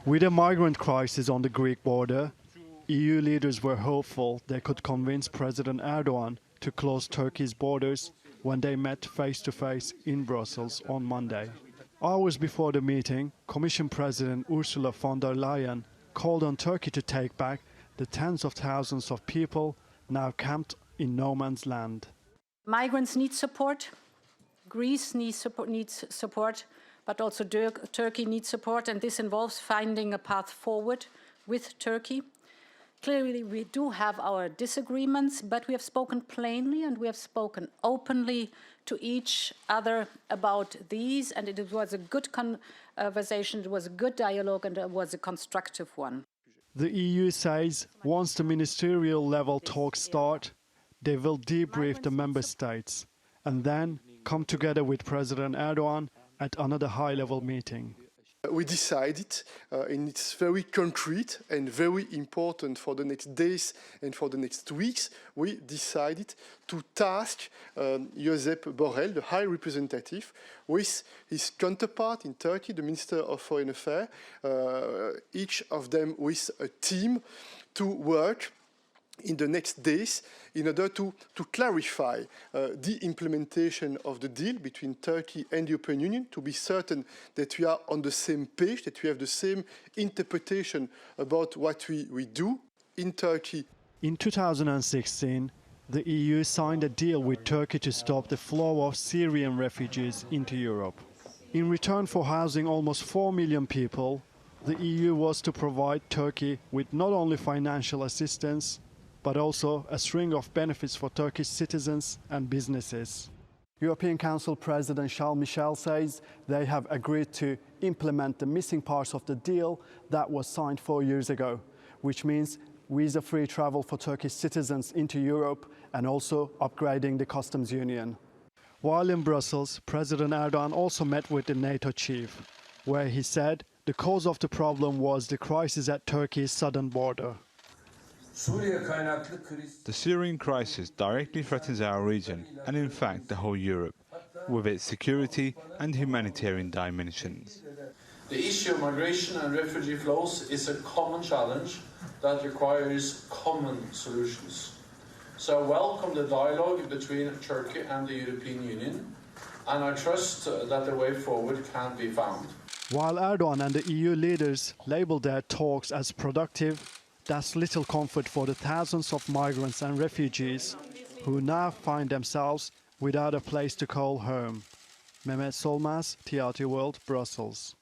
With a migrant crisis on the Greek border, EU leaders were hopeful they could convince President Erdogan to close Turkey's borders when they met face-to-face in Brussels on Monday. Hours before the meeting, Commission President Ursula von der Leyen called on Turkey to take back the tens of thousands of people now camped in no man's land. Migrants need support. Greece needs support, but also Turkey needs support, and this involves finding a path forward with Turkey. Clearly, we do have our disagreements, but we have spoken plainly and we have spoken openly to each other about these, and it was a good conversation, it was a good dialogue, and it was a constructive one. The EU says once the ministerial level talks start, they will debrief the member states and then come together with President Erdogan at another high-level meeting. We decided, and it's very concrete and very important for the next days and for the next weeks, we decided to task Recep Borrell, the High Representative, with his counterpart in Turkey, the Minister of Foreign Affairs, each of them with a team to work in the next days in order to clarify the implementation of the deal between Turkey and the European Union, to be certain that we are on the same page, that we have the same interpretation about what we do in Turkey. In 2016, the EU signed a deal with Turkey to stop the flow of Syrian refugees into Europe. In return for housing almost 4 million people, the EU was to provide Turkey with not only financial assistance, but also a string of benefits for Turkish citizens and businesses. European Council President Charles Michel says they have agreed to implement the missing parts of the deal that was signed 4 years ago, which means visa-free travel for Turkish citizens into Europe and also upgrading the customs union. While in Brussels, President Erdogan also met with the NATO chief, where he said the cause of the problem was the crisis at Turkey's southern border. The Syrian crisis directly threatens our region and in fact the whole Europe, with its security and humanitarian dimensions. The issue of migration and refugee flows is a common challenge that requires common solutions. So I welcome the dialogue between Turkey and the European Union, and I trust that the way forward can be found. While Erdogan and the EU leaders labeled their talks as productive, that's little comfort for the thousands of migrants and refugees who now find themselves without a place to call home. Mehmet Solmaz, TRT World, Brussels.